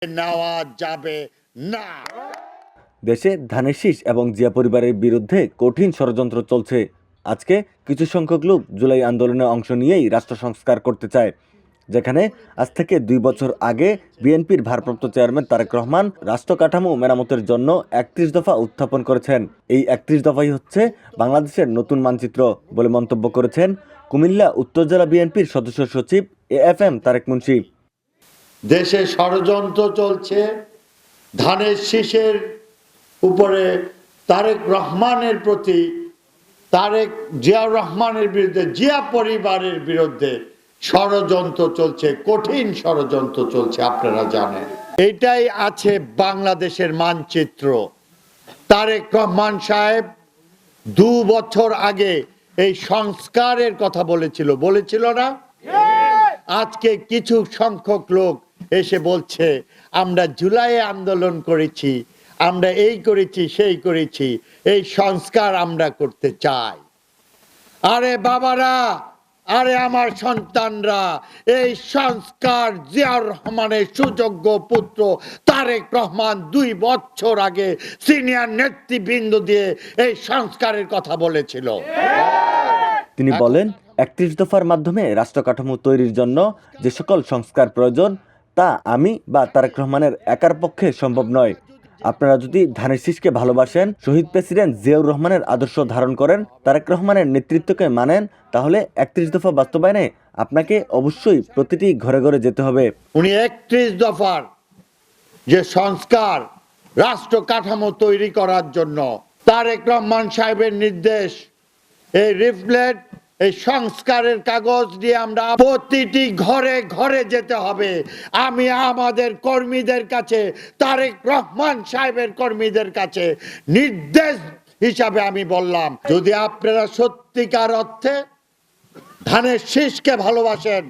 নেওয়া যাবে না। দেশে ধানের শীষ এবং জিয়া পরিবারের বিরুদ্ধে কঠিন ষড়যন্ত্র চলছে। আজকে কিছু সংখ্যক লোক জুলাই আন্দোলনে অংশ নিয়েই রাষ্ট্র সংস্কার করতে চায়, যেখানে আজ থেকে 2 বছর আগে বিএনপির ভারপ্রাপ্ত চেয়ারম্যান তারেক রহমান রাষ্ট্র কাঠামো মেরামতের জন্য 31 দফা উত্থাপন করেছেন। এই 31 দফাই হচ্ছে বাংলাদেশের নতুন মানচিত্র বলে মন্তব্য করেছেন কুমিল্লা উত্তর জেলা বিএনপির সদস্য সচিব AFM তারেক মুন্সি। দেশে ষড়যন্ত্র চলছে, ধানের শীষের উপরে তারেক রহমানের প্রতি, তারেক জিয়াউর রহমানের বিরুদ্ধে, জিয়া পরিবারের বিরুদ্ধে ষড়যন্ত্র চলছে, কঠিন ষড়যন্ত্র চলছে, আপনারা জানেন। এটাই আছে বাংলাদেশের মানচিত্র। তারেক রহমান সাহেব 2 বছর আগে এই সংস্কারের কথা বলেছিল না? আজকে কিছু সংখ্যক লোক এসে বলছে আমরা জুলাইয়ে আন্দোলন করেছি, আমরা এই করেছি সেই করেছি, এই সংস্কার আমরা করতে চাই। আরে বাবারা, আরে আমার সন্তানরা, এই সংস্কার জিয়াউর রহমানের সুযোগ্য পুত্র তারেক রহমান 2 বছর আগে সিনিয়র নেতৃবৃন্দ দিয়ে এই সংস্কারের কথা বলেছিল। তিনি বলেন 31 দফার মাধ্যমে রাষ্ট্র কাঠামো তৈরির জন্য যে সকল সংস্কার প্রয়োজন তা আমি বা তারেক রহমানের একার পক্ষে সম্ভব নয়। আপনারা যদি ধানের শীষকে ভালোবাসেন, শহীদ প্রেসিডেন্ট জিয়াউর রহমানের আদর্শ ধারণ করেন, তারেক রহমানের নেতৃত্বকে মানেন, তাহলে 31 দফা বাস্তবায়নে আপনাকে অবশ্যই প্রতিটি ঘরে ঘরে যেতে হবে। উনি 31 দফার যে সংস্কার রাষ্ট্র কাঠামো তৈরি করার জন্য তারেক রহমান সাহেবের নির্দেশ, এই রিফলেট, এই সংস্কারের কাগজ দিয়ে আমরা প্রতিটি ঘরে ঘরে যেতে হবে। আমি আমাদের কর্মীদের কাছে, তারেক রহমান সাহেবের কর্মীদের কাছে নির্দেশ হিসাবে আমি বললাম, যদি আপনারা সত্যিকার অর্থে ধানের শীষকে ভালোবাসেন,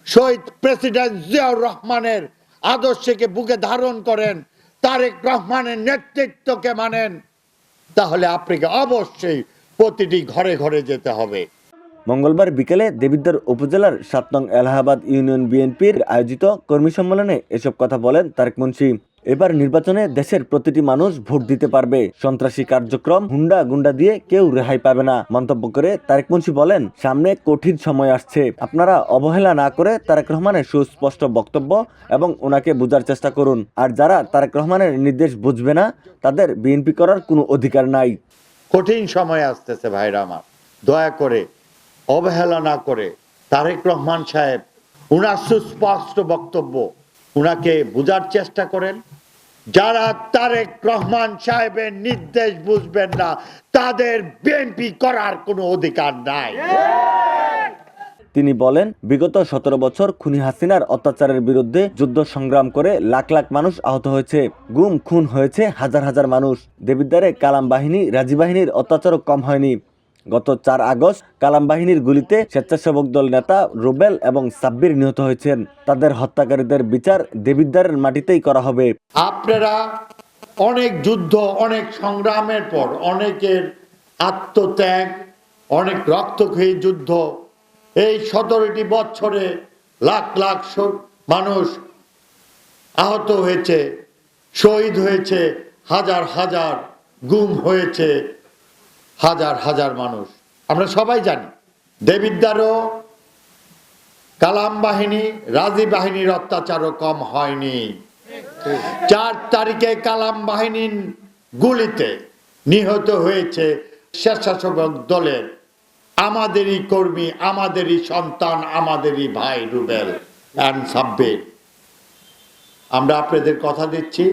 শহীদ প্রেসিডেন্ট জিয়াউর রহমানের আদর্শকে বুকে ধারণ করেন, তারেক রহমানের নেতৃত্বকে মানেন, তাহলে আপনাকে অবশ্যই প্রতিটি ঘরে ঘরে যেতে হবে। মঙ্গলবার বিকেলে দেবিদ্বার উপজেলার 7 নং এলাহাবাদ ইউনিয়ন বিএনপির আয়োজিত কর্মী সম্মেলনে এসব কথা বলেন তারেক মুন্সি। এবার নির্বাচনে দেশের প্রতিটি মানুষ ভোট দিতে পারবে, সন্ত্রাসী কার্যক্রম, হুন্ডা গুন্ডা দিয়ে কেউ রেহাই পাবে না মন্তব্য করে তারেক মুন্সি বলেন, সামনে কঠিন সময় আসছে, আপনারা অবহেলা না করে তারেক রহমানের সুস্পষ্ট বক্তব্য এবং ওনাকে বোঝার চেষ্টা করুন। আর যারা তারেক রহমানের নির্দেশ বুঝবে না, তাদের বিএনপি করার কোনো অধিকার নাই। কঠিন সময় আসতেছে ভাইরা আমার, দয়া করে অবহেলা না করে তারেক রহমান সাহেব উনার সুস্পষ্ট বক্তব্য, উনাকে বোঝার চেষ্টা করেন। যারা তারেক রহমান সাহেবের নির্দেশ বুঝবেন না, তাদের বিএনপি করার কোনো অধিকার নাই। তিনি বলেন, বিগত 17 বছর খুনি হাসিনার অত্যাচারের বিরুদ্ধে যুদ্ধ সংগ্রাম করে লাখ লাখ মানুষ আহত হয়েছে, গুম খুন হয়েছে হাজার হাজার মানুষ। দেবিদ্বারে কালাম বাহিনী, রাজি বাহিনীর অত্যাচারও কম হয়নি। গত 4 আগস্ট কালাম বাহিনীর গুলিতে স্বেচ্ছাসেবক দল নেতা রুবেল এবং সাব্বির নিহত হয়েছেন। তাদের হত্যাকারীদের বিচার দেবিদ্বারের মাটিতেই করা হবে। আপনারা অনেক যুদ্ধ, অনেক সংগ্রামের পর, অনেকের আত্মত্যাগ, অনেক রক্তক্ষয়ী যুদ্ধ, এই 17টি বছরে লাখ লাখ মানুষ আহত হয়েছে, শহীদ হয়েছে, হাজার হাজার গুম হয়েছে, হাজার হাজার মানুষ। আমরা সবাই জানি দেবিদ্বারও কালাম বাহিনী, রাজি বাহিনীর অত্যাচারও কম হয়নি। 4 তারিখে কালাম বাহিনীর গুলিতে নিহত হয়েছে স্বেচ্ছাসেবক দলের আমাদেরই কর্মী, আমাদেরই সন্তান, আমাদেরই ভাই রুবেল এন্ড সাব্বির। আমরা আপনাদের কথা দিচ্ছি,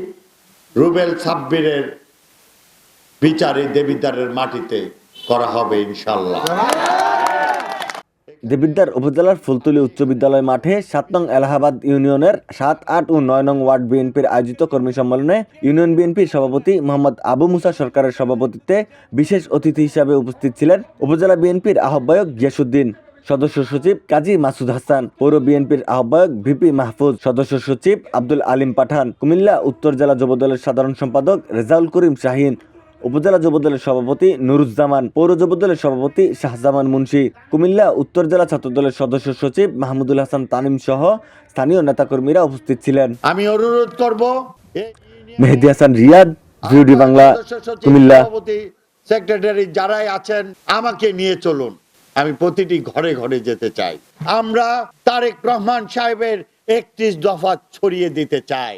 রুবেল সাব্বিরের বিচারে দেবিদ্বারের মাটিতে করা হবে ইনশাল্লাহ। দেবিদ্বার উপজেলার ফুলতলী উচ্চ বিদ্যালয় মাঠে 7 নং এলাহাবাদ ইউনিয়নের 7, 8 ও 9 নং ওয়ার্ড বিএনপির আয়োজিত কর্মী সম্মেলনে ইউনিয়ন বিএনপির সভাপতি মোহাম্মদ আবু মুসা সরকারের সভাপতিত্বে বিশেষ অতিথি হিসাবে উপস্থিত ছিলেন উপজেলা বিএনপির আহ্বায়ক গিয়াসউদ্দিন, সদস্য সচিব কাজী মাসুদ হাসান, পৌর বিএনপির আহ্বায়ক ভিপি মাহফুজ, সদস্য সচিব আব্দুল আলিম পাঠান, কুমিল্লা উত্তর জেলা যুবদলের সাধারণ সম্পাদক রেজাউল করিম শাহিন, উপজেলা যুবদলের সভাপতি নুরুজ্জামান, পৌর যুবদলের সভাপতি শাহজামান মুন্সি, কুমিল্লা উত্তর জেলা ছাত্রদলের সদস্য সচিব মাহমুদুল হাসান তানিম সহ স্থানীয় নেতাকর্মীরা উপস্থিত ছিলেন। আমি অনুরোধ করব মেহেদী হাসান রিয়াদ, ভিউডি বাংলা, কুমিল্লা। সেক্রেটারি যারাই আছেন আমাকে নিয়ে চলুন, আমি প্রতিটি ঘরে ঘরে যেতে চাই। আমরা তারেক রহমান সাহেবের 31 দফা ছড়িয়ে দিতে চাই।